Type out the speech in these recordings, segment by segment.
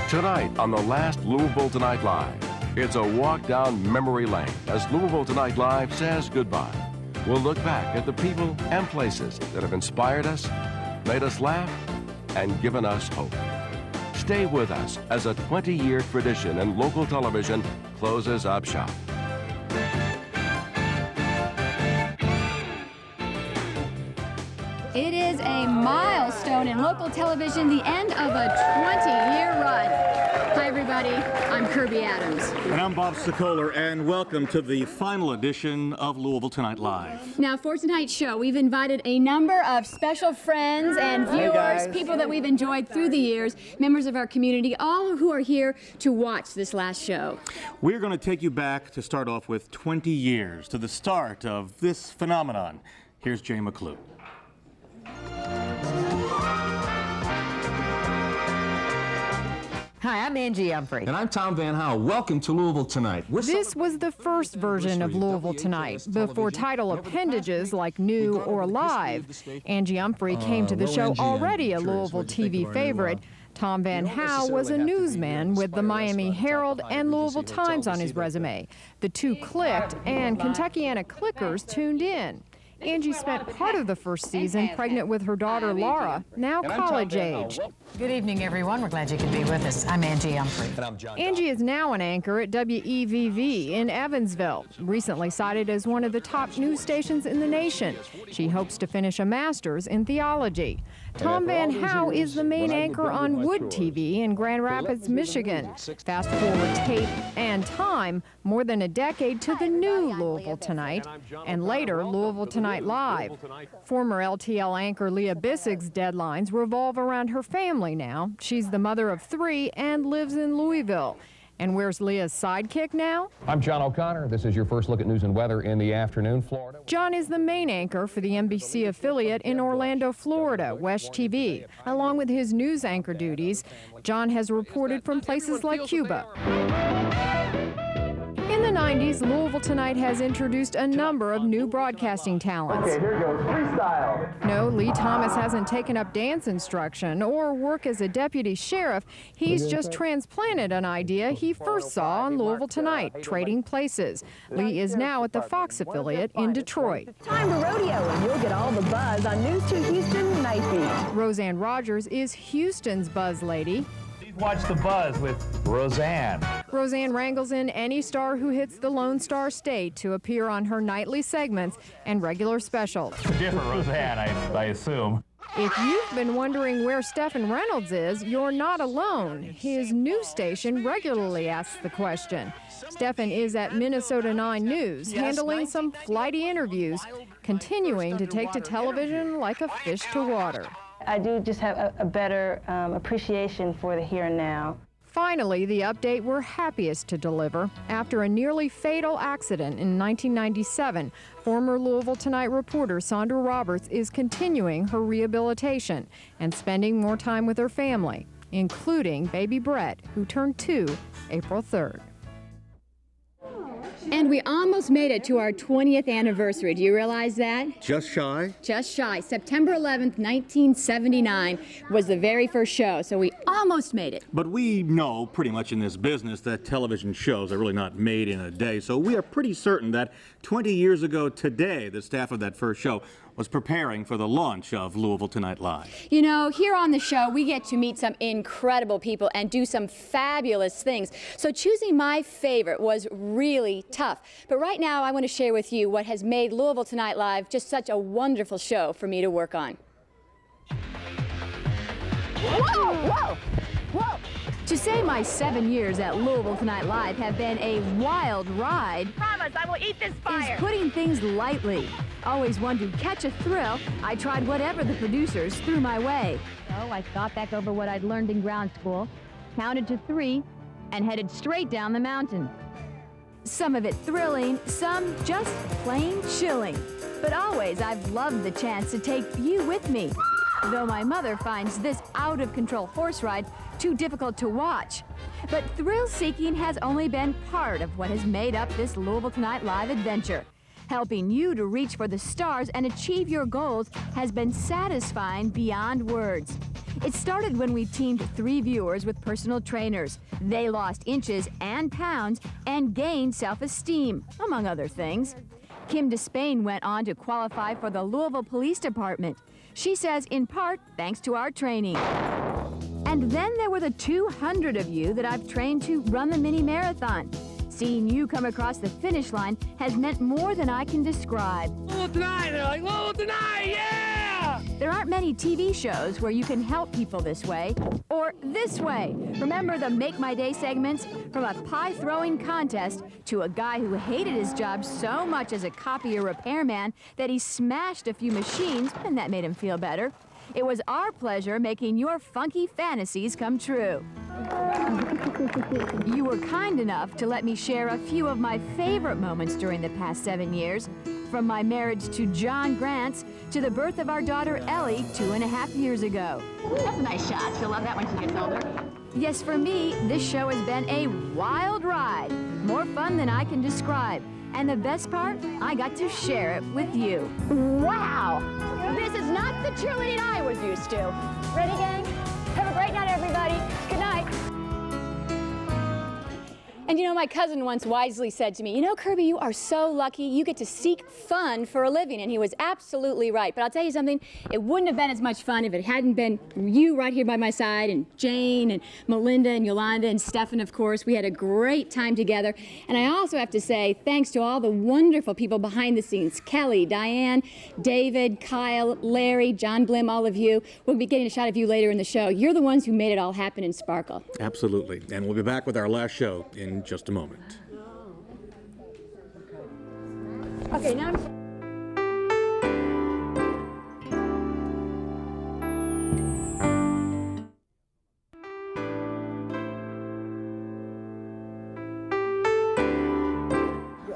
Tonight on the last Louisville Tonight Live, it's a walk down memory lane as Louisville Tonight Live says goodbye. We'll look back at the people and places that have inspired us, made us laugh, and given us hope. Stay with us as a 20-year tradition in local television closes up shop. It is a milestone in local television, the end of a 20-year run. Hi, everybody. I'm Kirby Adams. And I'm Bob Sokolar, and welcome to the final edition of Louisville Tonight Live. Now, for tonight's show, we've invited a number of special friends and viewers, people that we've enjoyed through the years, members of our community, all who are here to watch this last show. We're going to take you back to start off with 20 years, to the start of this phenomenon. Here's Jay McClue. Hi, I'm Angie Humphrey. And I'm Tom Van Howell. Welcome to Louisville Tonight. This was the first version of Louisville Tonight, before title appendages like New or Live. Angie Humphrey came to the show already a Louisville TV favorite. Tom Van Howell was a newsman with the Miami Herald and Louisville Times on his resume. The two clicked, and Kentuckiana clickers tuned in. Angie spent part of the first season pregnant with her daughter Laura, now college age. Good evening, everyone. We're glad you could be with us. I'm Angie Humphrey. And I'm John. Angie is now an anchor at WEVV in Evansville, recently cited as one of the top news stations in the nation. She hopes to finish a master's in theology. Tom Van Howell is the main anchor on Wood TV in Grand Rapids, Michigan. Fast forward tape and time, more than a decade to the new Louisville Tonight, and later Louisville Tonight Live. Former LTL anchor Leah Bisig's deadlines revolve around her family now. She's the mother of 3 and lives in Louisville. And where's Leah's sidekick now? I'm John O'Connor. This is your first look at news and weather in the afternoon. Florida. John is the main anchor for the NBC affiliate in Orlando, Florida, WHAS TV. Along with his news anchor duties, John has reported from places like Cuba. In the 90s, Louisville Tonight has introduced a number of new broadcasting talents. Okay, here goes freestyle. No, Lee Thomas hasn't taken up dance instruction or work as a deputy sheriff. He's just transplanted an idea he first saw on Louisville Tonight, trading places. Lee is now at the Fox affiliate in Detroit. Time to rodeo, and you'll get all the buzz on News 2 Houston Night Beat. Roseanne Rogers is Houston's buzz lady. Watch The Buzz with Roseanne. Roseanne wrangles in any star who hits the Lone Star State to appear on her nightly segments and regular specials. Different Roseanne, I assume. If you've been wondering where Stephen Reynolds is, you're not alone. His news station regularly asks the question. Stephen is at Minnesota 9 News, handling some flighty interviews, continuing to take to television like a fish to water. I do just have a better appreciation for the here and now. Finally, the update we're happiest to deliver. After a nearly fatal accident in 1997, former Louisville Tonight reporter Sandra Roberts is continuing her rehabilitation and spending more time with her family, including baby Brett, who turned 2 April 3rd. And we almost made it to our 20th anniversary. Do you realize that? Just shy? Just shy. September 11th, 1979 was the very first show, so we almost made it. But we know pretty much in this business that television shows are really not made in a day, so we are pretty certain that 20 years ago today, the staff of that first show was preparing for the launch of Louisville Tonight Live. You know, here on the show, we get to meet some incredible people and do some fabulous things. So choosing my favorite was really tough. But right now, I want to share with you what has made Louisville Tonight Live just such a wonderful show for me to work on. Whoa, whoa, whoa. To say my 7 years at Louisville Tonight Live have been a wild ride, Promise, I will eat this fire. is putting things lightly. Always one to catch a thrill, I tried whatever the producers threw my way. So I thought back over what I'd learned in ground school, counted to 3, and headed straight down the mountain. Some of it thrilling, some just plain chilling. But always I've loved the chance to take you with me. Though my mother finds this out-of-control horse ride too difficult to watch. But thrill-seeking has only been part of what has made up this Louisville Tonight Live adventure. Helping you to reach for the stars and achieve your goals has been satisfying beyond words. It started when we teamed 3 viewers with personal trainers. They lost inches and pounds and gained self-esteem, among other things. Kim Despain went on to qualify for the Louisville Police Department. She says in part thanks to our training. And then there were the 200 of you that I've trained to run the mini marathon. Seeing you come across the finish line has meant more than I can describe. Louisville Tonight! They're like, Louisville Tonight! Yeah! There aren't many TV shows where you can help people this way, or this way. Remember the Make My Day segments? From a pie-throwing contest to a guy who hated his job so much as a copier repairman that he smashed a few machines, and that made him feel better. It was our pleasure making your funky fantasies come true. You were kind enough to let me share a few of my favorite moments during the past 7 years, from my marriage to John Grant's to the birth of our daughter Ellie 2.5 years ago. That's a nice shot. She'll love that when she gets older. Yes, for me, this show has been a wild ride, more fun than I can describe. And the best part, I got to share it with you. Wow! This is not the cheerleading I was used to. Ready, gang? Have a great night, everybody. Good night. And you know, my cousin once wisely said to me, you know, Kirby, you are so lucky you get to seek fun for a living. And he was absolutely right. But I'll tell you something, it wouldn't have been as much fun if it hadn't been you right here by my side, and Jane, and Melinda, and Yolanda, and Stefan, of course. We had a great time together. And I also have to say, thanks to all the wonderful people behind the scenes, Kelly, Diane, David, Kyle, Larry, John Blim, all of you. We'll be getting a shot of you later in the show. You're the ones who made it all happen and sparkle. Absolutely. And we'll be back with our last show in just a moment. Okay, now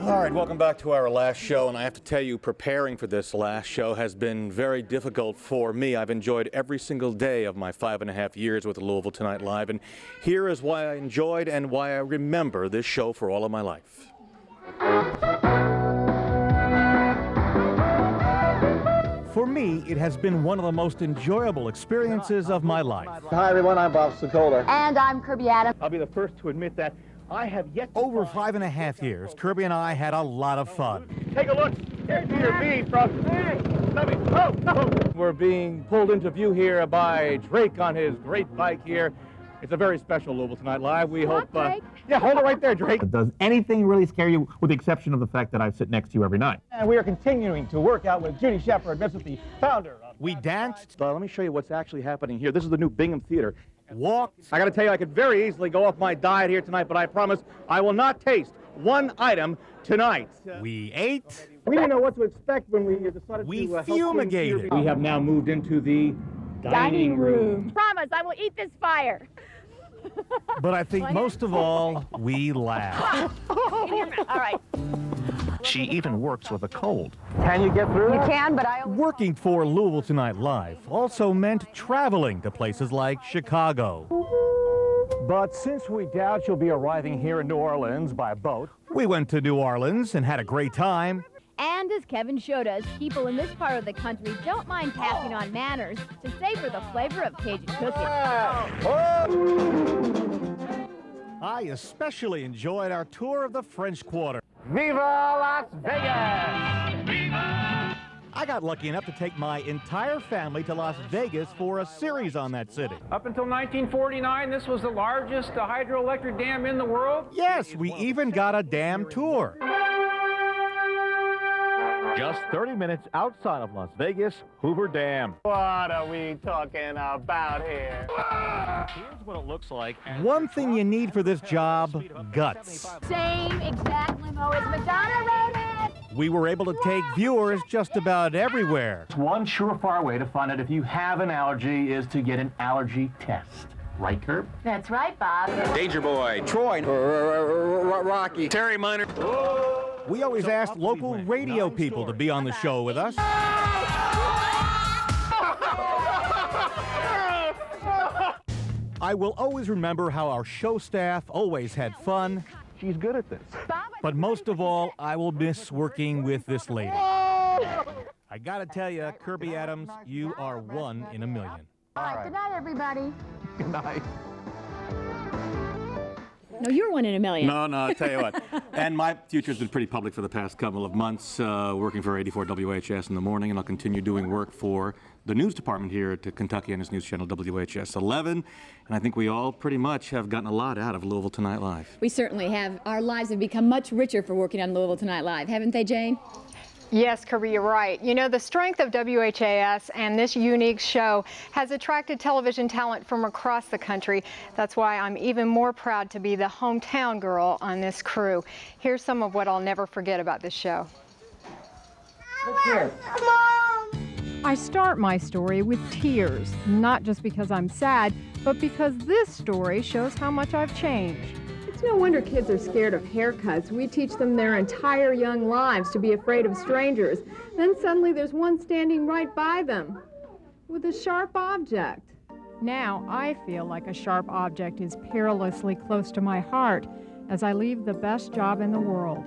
All right, welcome back to our last show, and I have to tell you, preparing for this last show has been very difficult for me. I've enjoyed every single day of my 5.5 years with Louisville Tonight Live, and here is why I enjoyed and why I remember this show for all of my life. For me, it has been one of the most enjoyable experiences of my life. Hi, everyone. I'm Bob Sokolar. And I'm Kirby Adams. I'll be the first to admit that I have yet to Over 5.5 years, Kirby and I had a lot of fun. take a look. Here's your me from... Hey! We're being pulled into view here by Drake on his great bike here. It's a very special Louisville Tonight Live. We hope... yeah, hold it right there, Drake. Does anything really scare you, with the exception of the fact that I sit next to you every night? And we are continuing to work out with Judy Shepard, Vincent, the founder of... We danced. Let me show you what's actually happening here. This is the new Bingham Theater. Walked. I got to tell you, I could very easily go off my diet here tonight, but I promise I will not taste one item tonight. We ate. We didn't know what to expect when we decided We to help fumigated. We have now moved into the dining room. Promise, I will eat this fire. But I think most of all, we laughed. In your mouth. All right. She even works with a cold. Can you get through? You can, but I... Working for Louisville Tonight Live also meant traveling to places like Chicago. But since we doubt you'll be arriving here in New Orleans by boat... We went to New Orleans and had a great time. And as Kevin showed us, people in this part of the country don't mind passing on manners to savor the flavor of Cajun cooking. I especially enjoyed our tour of the French Quarter. Viva Las Vegas! I got lucky enough to take my entire family to Las Vegas for a series on that city. Up until 1949, this was the largest hydroelectric dam in the world. Yes, we even got a dam tour. Just 30 minutes outside of Las Vegas, Hoover Dam. What are we talking about here? Here's what it looks like. One thing you need for this job, guts. Same exact limo as Madonna rode it. We were able to take viewers just about everywhere. One surefire way to find out if you have an allergy is to get an allergy test. Right, Kirb? That's right, Bob. Danger Boy, Troy, Rocky, Terry Minor. We always asked local radio people to be on the show with us. I will always remember how our show staff always had fun. She's good at this. Bob, But most of all, I will miss working with this lady. I gotta tell you, Kirby Adams, you are one in a million. All right, good night, everybody. Good night. No, you're one in a million. No, I'll tell you what. And my future's been pretty public for the past couple of months, working for 84 WHS in the morning, and I'll continue doing work for the news department here at Kentucky and its news channel WHAS11. And I think we all pretty much have gotten a lot out of Louisville Tonight Live. We certainly have. Our lives have become much richer for working on Louisville Tonight Live, haven't they, Jane? Yes, Kirby, you're right. You know, the strength of WHAS and this unique show has attracted television talent from across the country. That's why I'm even more proud to be the hometown girl on this crew. Here's some of what I'll never forget about this show. Look here. I start my story with tears, not just because I'm sad, but because this story shows how much I've changed. It's no wonder kids are scared of haircuts. We teach them their entire young lives to be afraid of strangers. Then suddenly there's one standing right by them with a sharp object. Now I feel like a sharp object is perilously close to my heart as I leave the best job in the world.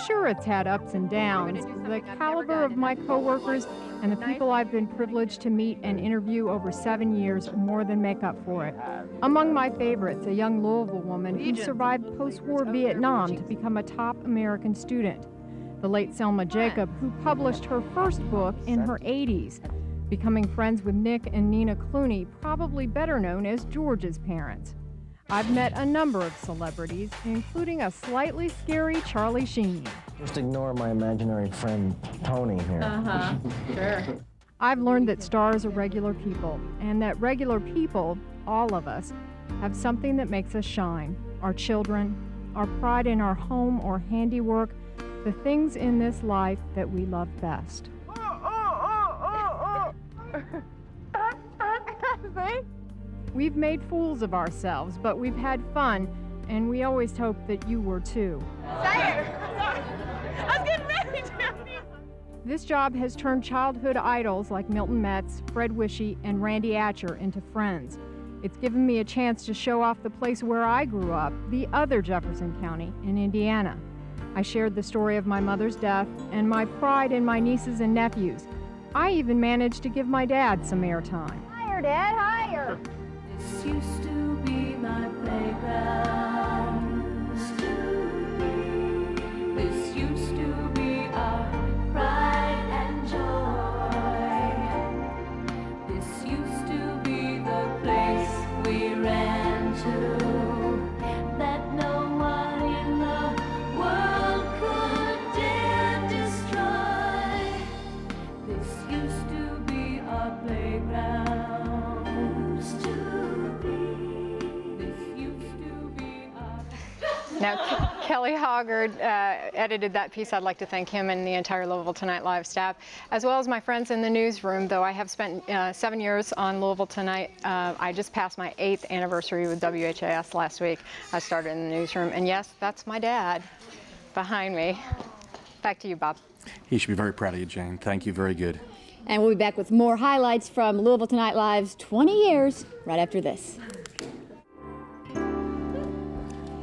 Sure, it's had ups and downs. The caliber of my coworkers and the people I've been privileged to meet and interview over 7 years more than make up for it. Among my favorites, a young Louisville woman who survived post-war Vietnam to become a top American student. The late Selma Jacob, who published her first book in her 80s, becoming friends with Nick and Nina Clooney, probably better known as George's parents. I've met a number of celebrities, including a slightly scary Charlie Sheen. Just ignore my imaginary friend, Tony, here. Sure. I've learned that stars are regular people, and that regular people, all of us, have something that makes us shine. Our children, our pride in our home or handiwork, the things in this life that we love best. We've made fools of ourselves, but we've had fun, and we always hope that you were too. Say it! I was getting ready to. This job has turned childhood idols like Milton Metz, Fred Wishy, and Randy Atcher into friends. It's given me a chance to show off the place where I grew up, the other Jefferson County in Indiana. I shared the story of my mother's death and my pride in my nieces and nephews. I even managed to give my dad some airtime. Higher, Dad, higher. This used to be my playground. This used to be our pride and joy. This used to be the place we ran to, that no one in the world could dare destroy. This used to be our playground. Now, Kelly Hoggard edited that piece. I'd like to thank him and the entire Louisville Tonight Live staff, as well as my friends in the newsroom, though I have spent 7 years on Louisville Tonight. I just passed my 8th anniversary with WHAS last week. I started in the newsroom, and yes, that's my dad behind me. Back to you, Bob. He should be very proud of you, Jane. Thank you. Very good. And we'll be back with more highlights from Louisville Tonight Live's 20 years right after this.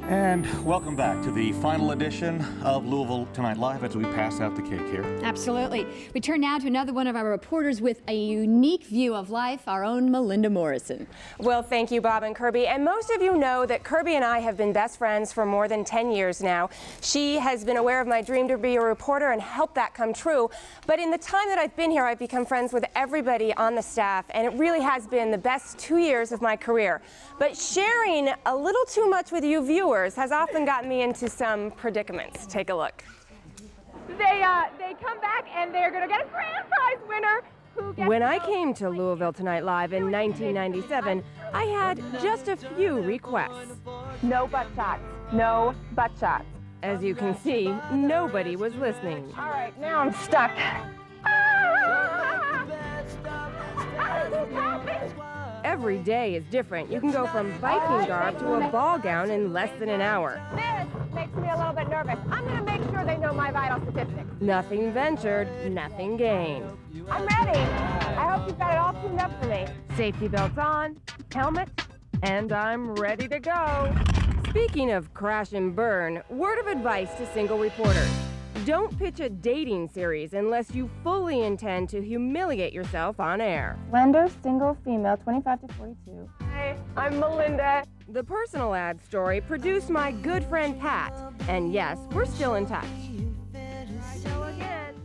And welcome back to the final edition of Louisville Tonight Live as we pass out the cake here. Absolutely. We turn now to another one of our reporters with a unique view of life, our own Melinda Morrison. Well, thank you, Bob and Kirby. And most of you know that Kirby and I have been best friends for more than 10 years now. She has been aware of my dream to be a reporter and helped that come true. But in the time that I've been here, I've become friends with everybody on the staff, and it really has been the best 2 years of my career. But sharing a little too much with you viewers has often gotten me into some predicaments. Take a look. They come back and they're going to get a grand prize winner. When I came to Louisville Tonight Live in 1997, I had just a few requests. No butt shots. No butt shots. As you can see, nobody was listening. All right, now I'm stuck. Every day is different. You can go from Viking garb to a ball gown in less than an hour. This makes me a little bit nervous. I'm going to make sure they know my vital statistics. Nothing ventured, nothing gained. I'm ready. I hope you've got it all tuned up for me. Safety belts on, helmet, and I'm ready to go. Speaking of crash and burn, word of advice to single reporters. Don't pitch a dating series unless you fully intend to humiliate yourself on air. Slender, single, female, 25 to 42. Hi, I'm Melinda. The personal ad story produced my good friend Pat. And yes, we're still in touch. Hello again.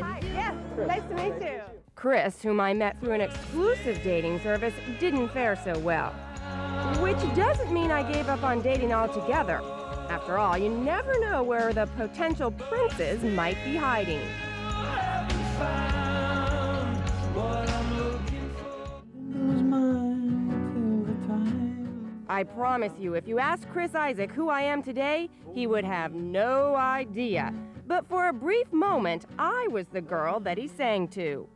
Hi, yes, nice to meet you. Chris, whom I met through an exclusive dating service, didn't fare so well. Which doesn't mean I gave up on dating altogether. After all, you never know where the potential princes might be hiding. I promise you, if you asked Chris Isaak who I am today, he would have no idea. But for a brief moment, I was the girl that he sang to.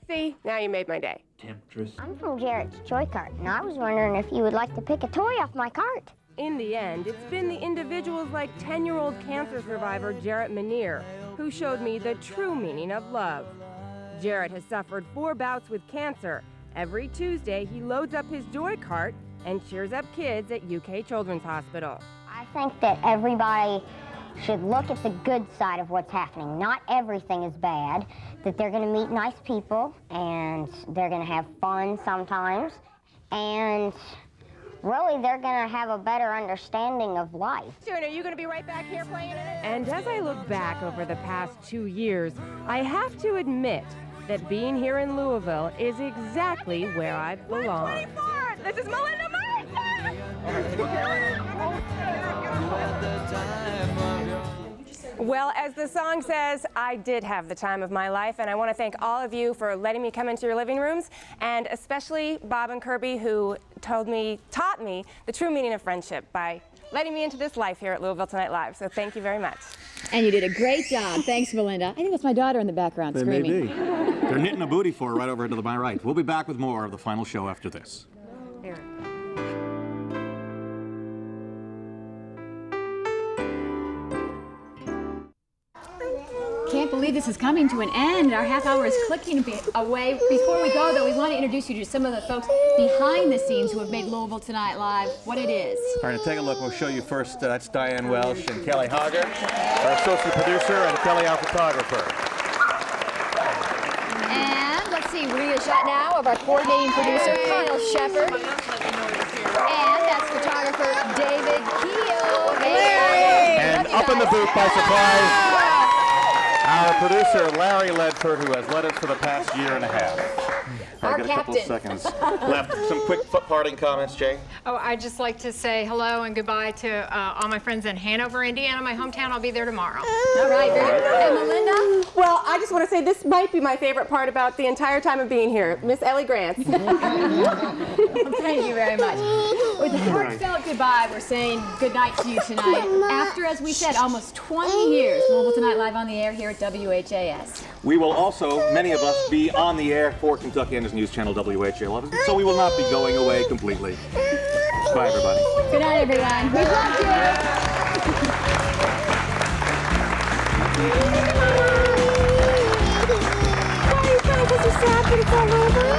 See, now you made my day. Temptress. I'm from Jarrett's Toy Cart, and I was wondering if you would like to pick a toy off my cart. In the end, it's been the individuals like 10-year-old cancer survivor Jarrett Manier who showed me the true meaning of love. Jarrett has suffered 4 bouts with cancer. Every Tuesday, he loads up his toy cart and cheers up kids at UK Children's Hospital. I think that everybody should look at the good side of what's happening. Not everything is bad, that they're going to meet nice people, and they're going to have fun sometimes, and really, they're going to have a better understanding of life. Are you going to be right back here playing it? And as I look back over the past 2 years, I have to admit that being here in Louisville is exactly where I belong. 124! This is Melinda Morrison! Well, as the song says, I did have the time of my life, and I want to thank all of you for letting me come into your living rooms, and especially Bob and Kirby, who taught me the true meaning of friendship by letting me into this life here at Louisville Tonight Live. So thank you very much. And you did a great job. Thanks, Melinda. I think that's my daughter in the background screaming. They may be. They're knitting a booty for her right over to my right. We'll be back with more of the final show after this. Can't believe this is coming to an end. Our half hour is clicking away. Before we go, though, we want to introduce you to some of the folks behind the scenes who have made Louisville Tonight Live what it is. All right, take a look. We'll show you first. That's Diane Welsh and Kelly Hager, our associate producer, and Kelly, our photographer. And let's see, we're going to get a shot now of our coordinating producer, Kyle Shepard. And that's photographer David Keel. Hey! And up in the booth by surprise, our producer, Larry Ledford, who has led us for the past year and a half. Our got a couple of seconds left. Some quick parting comments, Jay? Oh, I'd just like to say hello and goodbye to all my friends in Hanover, Indiana, my hometown. I'll be there tomorrow. All right, very good. And Melinda? Well, I just want to say this might be my favorite part about the entire time of being here. Miss Ellie Grant. Thank you very much. With a heartfelt goodbye, we're saying good night to you tonight. After, as we said, almost 20 years, Louisville Tonight Live on the air here at WHAS. We will also, many of us, be on the air for Kentucky News Channel WHAS11, so we will not be going away completely. Bye, everybody. Good night, everyone. We love you. Why are you crying? Because you're sad that it's all over?